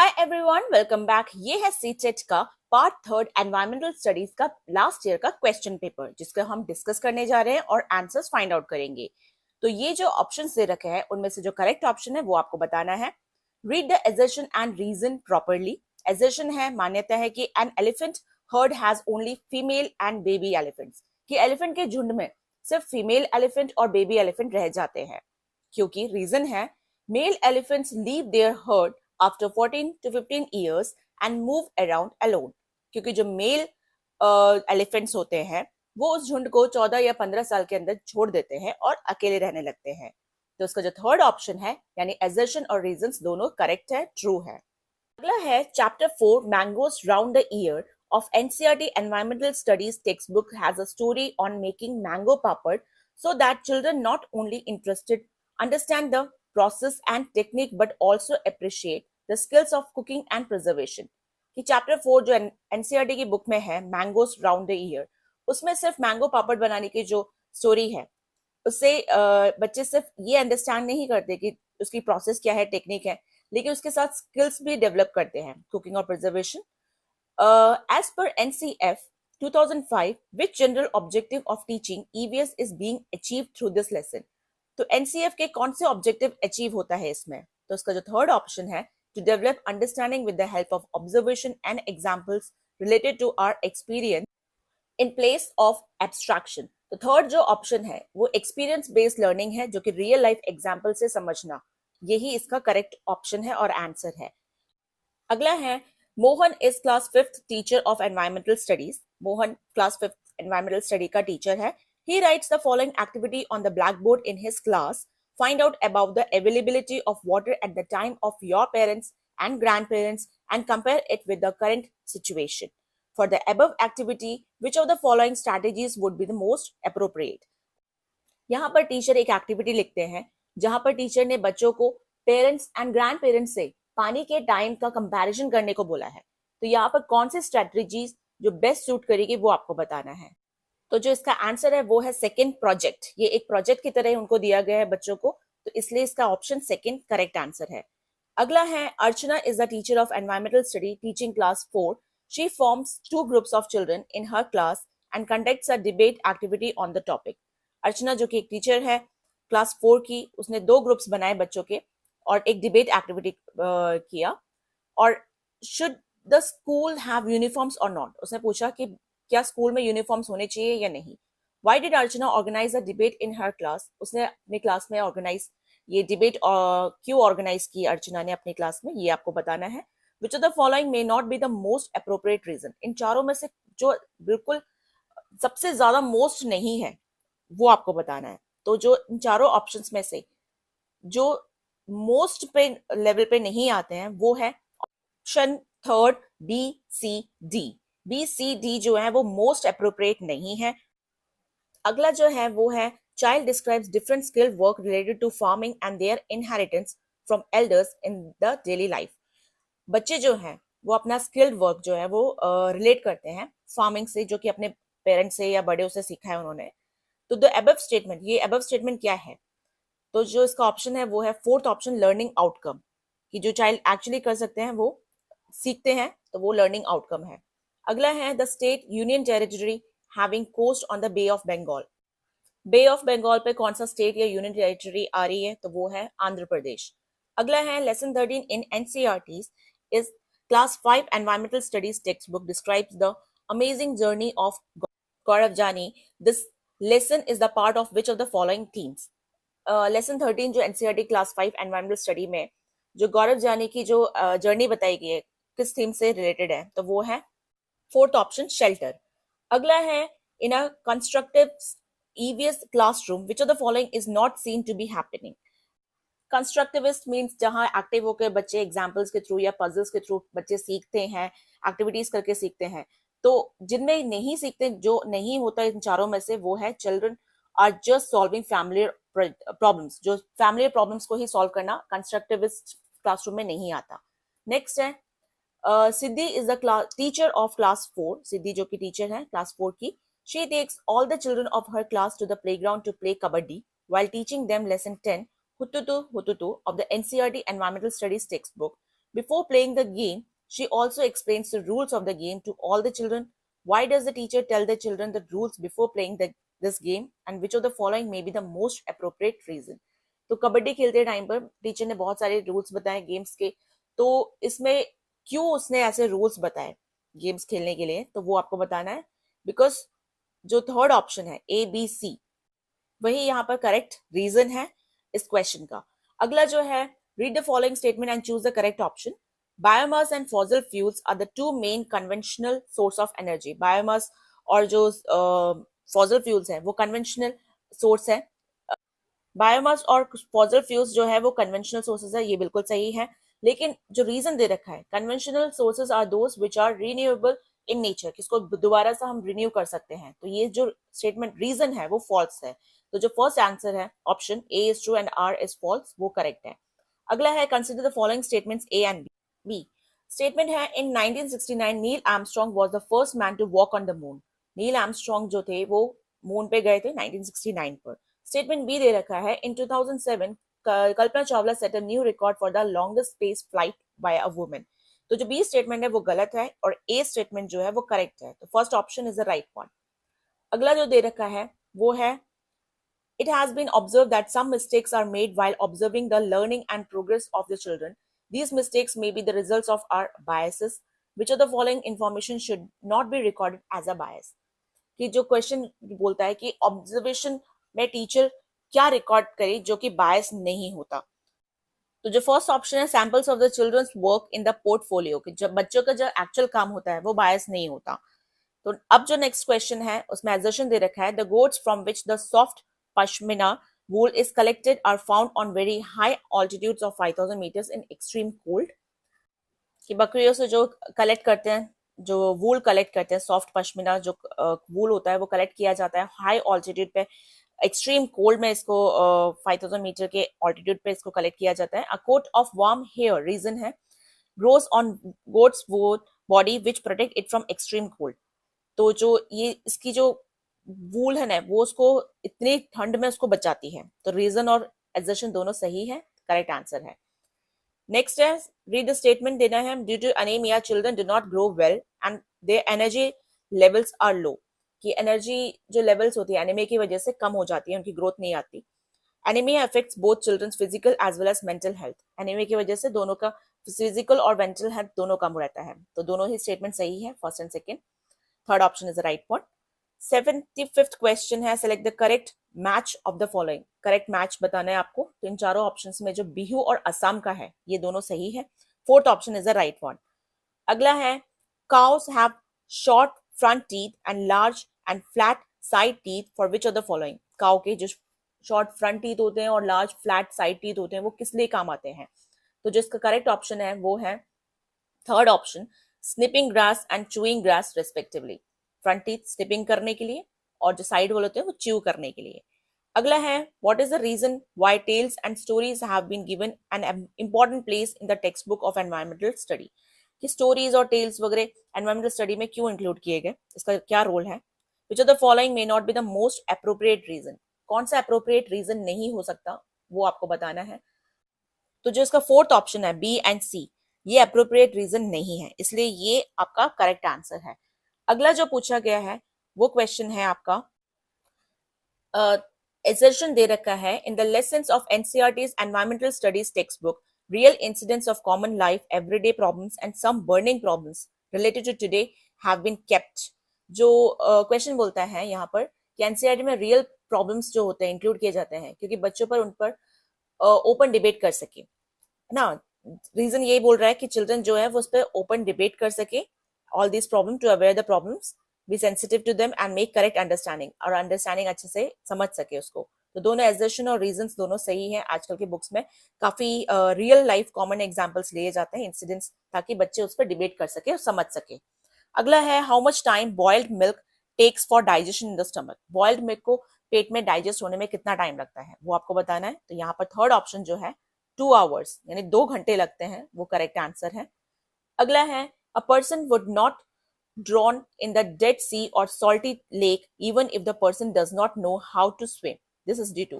Hi everyone, welcome back. ये है CTET का पार्ट थर्ड एनवायरमेंटल स्टडीज का लास्ट ईयर का क्वेश्चन पेपर, जिसका हम डिस्कस करने जा रहे हैं और आंसर्स फाइंड आउट करेंगे। तो ये जो ऑप्शंस दे रखे हैं उनमें से जो करेक्ट ऑप्शन है वो आपको बताना है। Read the assertion and reason properly. Assertion है, मान्यता है कि an elephant herd has only female and baby elephants, कि एलिफेंट के झुंड में सिर्फ फीमेल एलिफेंट और बेबी एलिफेंट रह जाते हैं। क्योंकि रीजन है, male elephants leave their herd after 14 to 15 years and move around alone, क्योंकि जो मेल एलिफेंट्स होते हैं वो उस झुंड को 14 या 15 साल के अंदर छोड़ देते हैं और अकेले रहने लगते हैं। तो उसका जो थर्ड ऑप्शन है यानी एजर्शन और रीजंस दोनों करेक्ट है, ट्रू है। अगला है chapter 4 mangoes round the year of NCERT Environmental Studies textbook has a story on making mango papad so that children not only interested understand the process and technique but also appreciate the skills of cooking and preservation। कि chapter 4 जो NCERT की book में है mangoes round the year, उसमें सिर्फ mango पापड़ बनाने की जो स्टोरी है उससे बच्चे सिर्फ ये अंडरस्टैंड नहीं करते कि उसकी प्रोसेस क्या है, टेक्निक है, लेकिन उसके साथ स्किल्स भी डेवलप करते हैं, कुकिंग और preservation. As per NCF 2005, which general objective of teaching EVS is being achieved through this lesson? तो NCF के कौन से ऑब्जेक्टिव अचीव होता है इसमें? तो उसका जो थर्ड ऑप्शन है, to develop understanding with the help of observation and examples related to our experience in place of abstraction। तो थर्ड जो ऑप्शन है वो एक्सपीरियंस बेस्ड लर्निंग है, जो कि रियल लाइफ एग्जाम्पल से समझना, यही इसका करेक्ट ऑप्शन है और आंसर है। अगला है Mohan is class 5th teacher of environmental studies. Mohan class 5th environmental study का टीचर है। He writes the following activity on the blackboard in his class. Find out about the availability of water at the time of your parents and grandparents and compare it with the current situation. For the above activity, which of the following strategies would be the most appropriate? यहाँ पर teacher एक activity लिखते हैं जहां पर teacher ने बच्चों को पेरेंट्स एंड ग्रैंड पेरेंट्स से पानी के टाइम का कंपैरिजन करने को बोला है। तो यहाँ पर कौन सी स्ट्रेटजीज जो बेस्ट सूट करेगी वो आपको बताना है। तो जो इसका आंसर है वो है सेकंड, प्रोजेक्ट। ये एक प्रोजेक्ट की तरह उनको दिया गया है बच्चों को, तो इसलिए इसका ऑप्शन सेकंड करेक्ट आंसर है। अगला है Archana is the teacher of environmental study teaching class 4। She forms 2 groups of children in her class and conducts a debate activity on the topic. Archana जो कि एक टीचर है क्लास 4 की, उसने 2 ग्रुप्स बनाए बच्चों के और एक डिबेट एक्टिविटी किया। और should the school have uniforms और नॉट, उसने पूछा कि क्या स्कूल में यूनिफॉर्म्स होने चाहिए या नहीं। Why did Archana organise a debate in her class, उसने अपनी क्लास में ऑर्गेनाइज ये डिबेट क्यों ऑर्गेनाइज की अर्चना ने अपनी क्लास में, ये आपको बताना है। Which of the following may not be the most appropriate reason, इन चारों में से जो बिल्कुल सबसे ज्यादा मोस्ट नहीं है वो आपको बताना है। तो जो इन चारों ऑप्शंस में से जो मोस्ट पे लेवल पे नहीं आते हैं वो है option third B C D. B C D जो है वो मोस्ट अप्रोप्रिएट नहीं है। अगला जो है वो है child describes different skill work related to farming and their inheritance from elders in the daily life. बच्चे जो हैं वो अपना स्किल्ड वर्क जो है वो रिलेट करते हैं फार्मिंग से, जो कि अपने पेरेंट्स से या बड़े से सीखा है उन्होंने। तो द अबव स्टेटमेंट, ये अबव स्टेटमेंट क्या है? तो जो इसका ऑप्शन है वो है फोर्थ ऑप्शन, लर्निंग आउटकम, कि जो चाइल्ड एक्चुअली कर सकते हैं वो सीखते हैं, तो वो लर्निंग आउटकम है। अगला है the state union territory having coast on the Bay of Bengal. Bay of Bengal पे कौन सा स्टेट या यूनियन टेरिटरी आ रही है? तो वो है आंध्र प्रदेश। अगला है lesson 13 in NCERT is class 5 environmental studies text book describes the amazing journey of Gaurav Jani. This lesson is the part of which of the following themes? Lesson 13 जो एनसीईआरटी क्लास 5 एनवायरमेंटल स्टडी में जो गौरव जानी की जो जर्नी बताई गई है किस थीम से रिलेटेड है? तो वो है फोर्थ ऑप्शन, शेल्टर। अगला है in a constructive EVS classroom which of the following is not seen to be happening? Constructivist means जहां एक्टिव होकर बच्चे एग्जाम्पल्स के थ्रू या पजल्स के थ्रू बच्चे सीखते हैं, एक्टिविटीज करके सीखते हैं। तो जिनमें नहीं सीखते, जो नहीं होता इन चारों में से, वो है children are just solving family problems, जो फैमिली प्रॉब्लम्स को ही सॉल्व करना कंस्ट्रक्टिविस्ट क्लासरूम में नहीं आता। नेक्स्ट है Siddhi is the teacher of class 4। Siddhi जो कि टीचर है क्लास 4 की, she takes all the children of her class to the playground to play kabaddi while teaching them lesson 10 Hututu Hututu of the NCERT Environmental Studies textbook, Before playing the game, she also explains the rules of the game to all the children. Why does the teacher tell the children the rules before playing this game, and which of the following may be the most appropriate reason? तो कबड्डी खेलते time पर teacher ने बहुत सारे rules बताए games के, तो इसमें क्यों उसने ऐसे रूल्स बताए गेम्स खेलने के लिए, तो वो आपको बताना है। बिकॉज जो थर्ड ऑप्शन है ए बी सी, वही यहाँ पर करेक्ट रीजन है इस क्वेश्चन का। अगला जो है, read the following statement and choose the correct option. Biomass and fossil fuels are the two main conventional source of energy. Biomass और जो फॉसिल फ्यूल्स है वो कन्वेंशनल सोर्स है। बायोमास और फॉसिल फ्यूल्स जो है वो कन्वेंशनल सोर्सेज है, ये बिल्कुल सही है। लेकिन जो रीजन दे रखा है, conventional sources are those which are renewable in nature, किसको दोबारा से हम रिन्यू कर सकते हैं, तो ये जो स्टेटमेंट रीजन है वो फॉल्स है। तो जो फर्स्ट आंसर है option A is true and R is false, वो करेक्ट है। अगला है, consider the following statements A and B. Statement है, in 1969 Neil Armstrong was the first man to walk on the moon. Neil Armstrong जो थे वो moon पे गए थे 1969 पर। स्टेटमेंट बी दे रखा है, in 2007 Kalpana Chawla set a new record for the longest space flight by a woman. तो जो बी स्टेटमेंट है वो गलत है और ए स्टेटमेंट जो है वो करेक्ट है, तो first option is the right one. अगला जो दे रखा है वो है, it has been observed that some mistakes are made while observing the learning and progress of the children. These mistakes may be the results of our biases. Which of the following information should not be recorded as a bias? कि जो question बोलता है कि observation में teacher क्या record करे जो कि बायस नहीं होता। तो जो फर्स्ट ऑप्शन है, samples of the children's work in the portfolio, कि जब बच्चों का जो एक्चुअल काम होता है वो बायस नहीं होता। तो अब जो नेक्स्ट क्वेश्चन है उसमें एजर्शन दे रखा है, the goats from which the soft pashmina wool is collected are found on very high altitudes of 5000 meters in extreme cold। कि बकरियों से जो कलेक्ट करते हैं, जो वूल कलेक्ट करते हैं, सॉफ्ट पश्मीना जो वूल होता है वो कलेक्ट किया जाता है हाई ऑल्टीट्यूड पे, एक्सट्रीम कोल्ड में इसको 5000 मीटर के ऑल्टीट्यूड पे इसको कलेक्ट किया जाता है। A coat of warm hair, reason है, grows on goats body which protect it from extreme cold. तो जो ये इसकी जो वूल है ना वो उसको इतनी ठंड में उसको बचाती है, तो रीजन और एग्जर्शन दोनों सही है, करेक्ट आंसर है। नेक्स्ट है, रीड द स्टेटमेंट देना है, due to anaemia children do not grow well and their energy levels are low. कि एनर्जी जो लेवल्स होती है एनीमिया की वजह से कम हो जाती है, उनकी ग्रोथ नहीं आती। Anaemia affects both children's physical as well as mental health. Anaemia की वजह से दोनों का फिजिकल और मेंटल हेल्थ दोनों कम रहता है, तो दोनों ही स्टेटमेंट सही है, first and second. Third option is the right one. 75th question है, select the correct match of the following. Correct match बताना है आपको, तो इन चारों ऑप्शंस में जो बिहू और असम का है ये दोनों सही है, fourth option is the right one. अगला है, cows have short front teeth and large and flat side teeth for which of the following। Cow के जो शॉर्ट फ्रंट टीथ होते हैं और लार्ज फ्लैट साइड टीथ होते हैं वो किस लिए काम आते हैं, तो जिसका करेक्ट ऑप्शन है वो है third option, snipping grass and chewing grass respectively. Front teeth snipping करने के लिए और जो साइड वाले होते हैं वो च्यू करने के लिए। अगला है, what is the reason why tales and stories have been given an important place in the text book of environmental study. कि स्टोरीज और टेल्स वगैरह एनवायरमेंटल स्टडी में क्यों इंक्लूड किए गए, इसका क्या रोल है। Which of the following may not be the most appropriate reason. कौन सा अप्रोप्रिएट रीजन नहीं हो सकता वो आपको बताना है। तो जो इसका फोर्थ ऑप्शन है बी एंड सी, ये अप्रोप्रिएट रीजन नहीं है, इसलिए ये आपका करेक्ट आंसर है। अगला जो पूछा गया है वो क्वेश्चन है आपका, assertion दे रखा है, in the lessons of NCERT's environmental studies textbook, real incidents of common life, everyday problems and some burning problems related to today have been kept। जो क्वेश्चन बोलता है यहाँ पर कि एनसीईआरटी में रियल प्रॉब्लम्स जो होते हैं इंक्लूड किए जाते हैं क्योंकि बच्चों पर उन पर ओपन डिबेट कर सके ना। रीजन यही बोल रहा है कि चिल्ड्रन जो है वो उस पर ओपन डिबेट कर सके, all this problem to aware the problems, be sensitive to them and make correct understanding, और अंडरस्टैंडिंग अच्छे से समझ सके उसको। तो दोनों एजर्शन और रीजंस दोनों सही है। आजकल के बुक्स में काफी रियल लाइफ कॉमन एग्जांपल्स लिए जाते हैं, इंसिडेंट्स, ताकि बच्चे उस पर डिबेट कर सके और समझ सके। अगला है, how much time boiled milk takes for digestion in the stomach. Boiled milk को पेट में डाइजेस्ट होने में कितना टाइम लगता है वो आपको बताना है। तो यहाँ पर थर्ड ऑप्शन जो है 2 आवर्स यानी 2 घंटे लगते हैं, वो करेक्ट आंसर है। अगला है, a person would not drawn in the Dead Sea or salty lake even if the person does not know how to swim. This is due to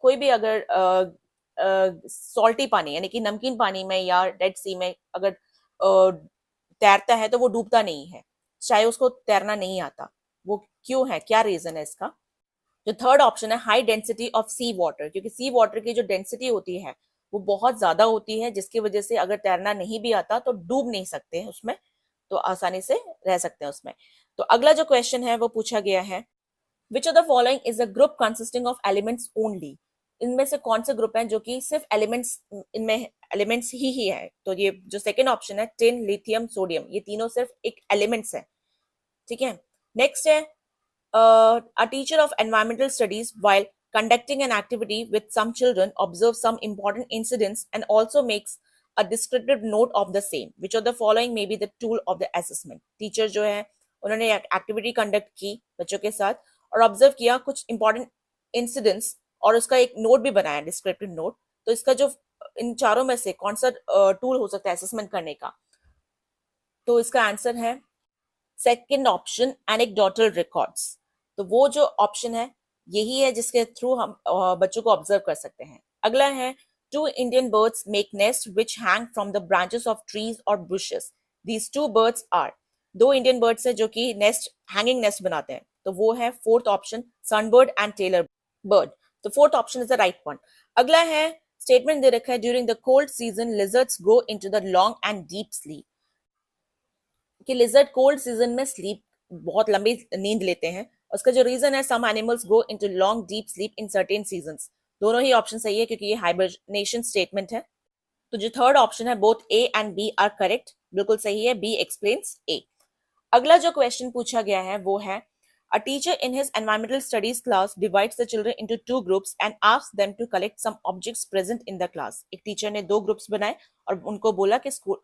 कोई भी अगर सॉल्टी पानी यानी कि नमकीन पानी में या डेड सी में अगर तैरता है तो वो डूबता नहीं है, चाहे उसको तैरना नहीं आता। वो क्यों है, क्या रीजन है इसका? जो थर्ड ऑप्शन है high density of sea water, क्योंकि सी वाटर की जो डेंसिटी होती है वो बहुत ज्यादा होती है, जिसकी वजह से अगर तैरना नहीं भी आता तो डूब नहीं सकते हैं उसमें, तो आसानी से रह सकते हैं उसमें। तो अगला जो क्वेश्चन है वो पूछा गया है which of the following is a group consisting of elements only, इनमें से कौन से ग्रुप हैं जो कि सिर्फ एलिमेंट्स, इनमें एलिमेंट्स ही है। तो ये जो सेकंड ऑप्शन है टिन, लिथियम, सोडियम, ये तीनों सिर्फ एक एलिमेंट्स है। ठीक है। नेक्स्ट है a teacher of environmental studies while conducting an activity with some children observes some important incidents and also makes a descriptive note of the same, which of the following may be the tool of the assessment। Teacher जो है उन्होंने activity conduct की बच्चों के साथ और observe किया कुछ इंपॉर्टेंट इंसिडेंट्स और उसका एक नोट भी बनाया, डिस्क्रिप्टिव नोट। तो इसका जो इन चारों में से कौन सा टूल हो सकता है असेसमेंट करने का, तो इसका आंसर है सेकेंड ऑप्शन एनेक्डोटल रिकॉर्ड्स। तो वो जो ऑप्शन है यही है जिसके थ्रू हम बच्चों को ऑब्जर्व कर सकते हैं। अगला है two Indian birds make nest which hang from the branches of trees और bushes, these two birds are, दो इंडियन बर्ड्स है जो कि नेस्ट हैंगिंग नेस्ट बनाते हैं, तो वो है fourth option sunbird and tailor bird. तो fourth option is the right one. अगला है स्टेटमेंट दे रखा है during the cold season lizards go into the long and deep sleep, कि लिजर्ड कोल्ड सीजन में स्लीप बहुत लंबी नींद लेते हैं। उसका जो रीजन है some animals go into long deep sleep in certain seasons. दोनों ही ऑप्शन सही है क्योंकि ये हाइबरनेशन स्टेटमेंट है। तो जो थर्ड ऑप्शन है both A and B are correct, बिल्कुल सही है, बी एक्सप्लेन्स ए। अगला जो क्वेश्चन पूछा गया है वो है A teacher in his environmental studies class divides the children into two groups and asks them to collect some objects present in the class। एक टीचर ने दो ग्रुप्स बनाए और उनको बोला कि स्कूल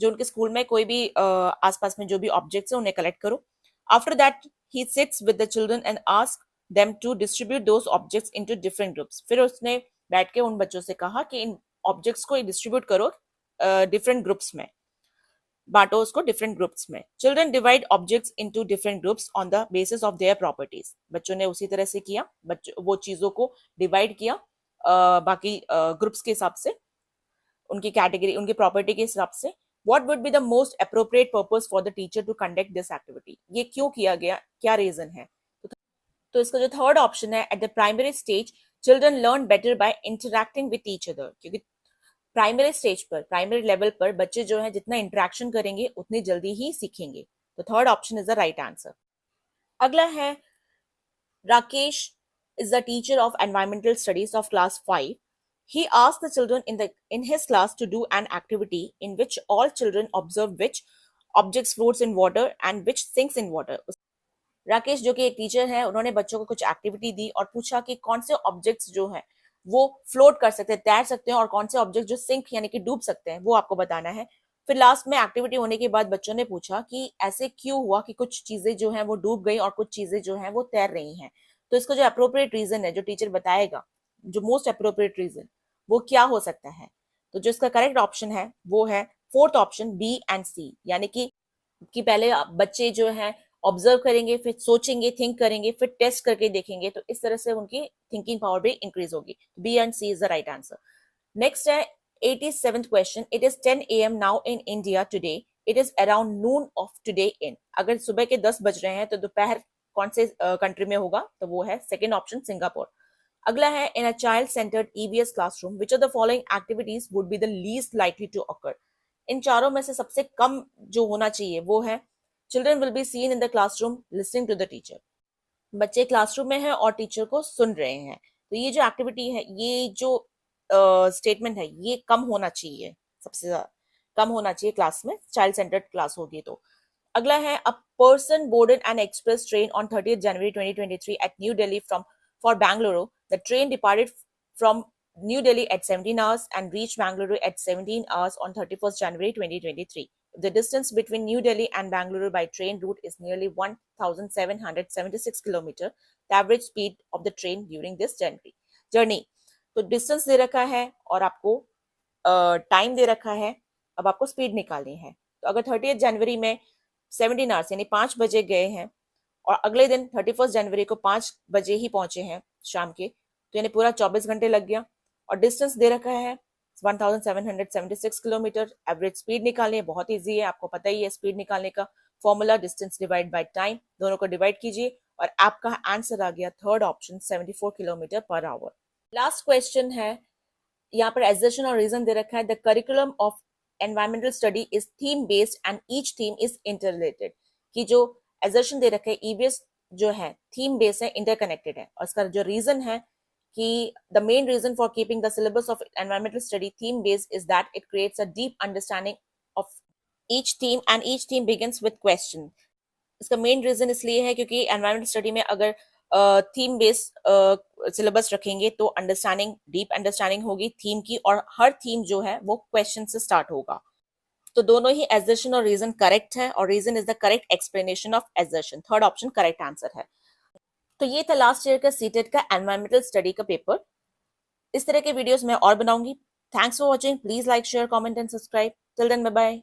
जो उनके स्कूल में कोई भी आसपास में जो भी ऑब्जेक्ट्स है उन्हें कलेक्ट करो। After that he sits with the children and ask them to distribute those objects into different groups. फिर उसने बैठ के उन बच्चों से कहा कि इन ऑब्जेक्ट्स को डिस्ट्रीब्यूट करो डिफरेंट ग्रुप्स में, बांटो उसको डिफरेंट ग्रुप्स में। Children divide objects into different groups on the basis of their properties. बच्चों ने उसी तरह से किया, बच्चों वो चीजों को डिवाइड किया बाकी ग्रुप्स के हिसाब से, उनकी कैटेगरी उनकी प्रॉपर्टी के हिसाब से। What would be the most appropriate purpose for the teacher to conduct this activity? ये क्यों किया गया, क्या रीजन है? तो इसका जो थर्ड ऑप्शन है at the primary stage children learn better by interacting with each other, क्योंकि प्राइमरी स्टेज पर, प्राइमरी लेवल पर बच्चे जो है जितना इंटरेक्शन करेंगे उतनी जल्दी ही सीखेंगे। तो third option is the right answer. अगला है Rakesh is the teacher of environmental studies of class 5। He asked the children in his class to do an activity in which all children observe which objects floats in water and which sinks in water। Rakesh जो कि एक teacher है उन्होंने बच्चों को कुछ activity दी और पूछा कि कौन से ऑब्जेक्ट्स जो हैं वो फ्लोट कर सकते हैं, तैर सकते हैं, और कौन से ऑब्जेक्ट जो सिंक यानी कि डूब सकते हैं वो आपको बताना है। फिर लास्ट में एक्टिविटी होने के बाद बच्चों ने पूछा कि ऐसे क्यों हुआ कि कुछ चीजें जो हैं वो डूब गई और कुछ चीजें जो हैं वो तैर रही हैं। तो इसका जो अप्रोप्रिएट रीजन है जो टीचर बताएगा, जो मोस्ट अप्रोप्रिएट रीजन वो क्या हो सकता है, तो जो इसका करेक्ट ऑप्शन है वो है फोर्थ ऑप्शन बी एंड सी, यानी कि पहले बच्चे जो हैं ऑब्जर्व करेंगे, फिर सोचेंगे, थिंक करेंगे, फिर टेस्ट करके देखेंगे, तो इस तरह से उनकी थिंकिंग पावर भी इंक्रीज होगी। B and C is the right answer. Next है 87th question. It is 10 AM now in India today, it is around noon of today in. अगर सुबह के 10 बज रहे हैं तो दोपहर कौन से कंट्री में होगा, तो वो है सेकेंड ऑप्शन सिंगापुर। अगला है in a child centred EVS classroom which of the following activities would be the least likely to occur. इन चारों में से सबसे कम जो होना चाहिए वो है children will be seen in the classroom listening to the teacher. बच्चे क्लासरूम में हैं और टीचर को सुन रहे हैं, तो ये जो एक्टिविटी है, ये जो स्टेटमेंट है, ये कम होना चाहिए, सबसे ज्यादा कम होना चाहिए क्लास में, चाइल्ड सेंटर्ड क्लास होगी तो। अगला है a person boarded an express train on 30th January 2023 at New Delhi from for Bangalore. The train departed from New Delhi at 17 hours and reached Bangalore at 17 hours on 31st January 2023. The distance between New Delhi and Bangalore by train route is nearly 1,776 km. The average speed of the train during this journey. तो distance दे रखा है और आपको time दे रखा है, अब आपको speed निकालनी है। तो अगर 30th जनवरी में 17 आवर्स यानी 5 बजे गए हैं और अगले दिन 31st जनवरी को 5 बजे ही पहुंचे हैं शाम के, तो यानी पूरा 24 घंटे लग गया। और डिस्टेंस दे रखा है 1776 किलोमीटर। एवरेज स्पीड निकालनी है, बहुत ईजी है, आपको पता ही है स्पीड निकालने का formula, distance divide by time, दोनों को डिवाइड कीजिए और आपका आंसर आ गया third option 74 kilometre per hour. Last question है, यहाँ पर एजर्शन और रीजन दे रखा है, the curriculum of environmental study is theme based and each theme is interrelated. कि जो एजर्शन दे रखे है ईबीएस जो है थीम बेस्ड है, इंटरकनेक्टेड है, और इसका जो रीजन है कि the main reason for keeping the syllabus of environmental study theme based is that it creates a deep understanding of each theme and each theme begins with question। इसका main reason इसलिए है क्योंकि environmental study में अगर theme based syllabus रखेंगे तो understanding, deep understanding होगी theme की, और हर थीम जो है वो क्वेश्चन से स्टार्ट होगा। तो दोनों ही एजर्शन और रीजन करेक्ट है, और reason is the correct explanation of assertion. Third option correct answer है। तो ये था लास्ट ईयर का सीटेट का एनवायरमेंटल स्टडी का पेपर। इस तरह के वीडियोस मैं और बनाऊंगी। Thanks for watching. Please like, share, comment and subscribe. Till then, bye bye.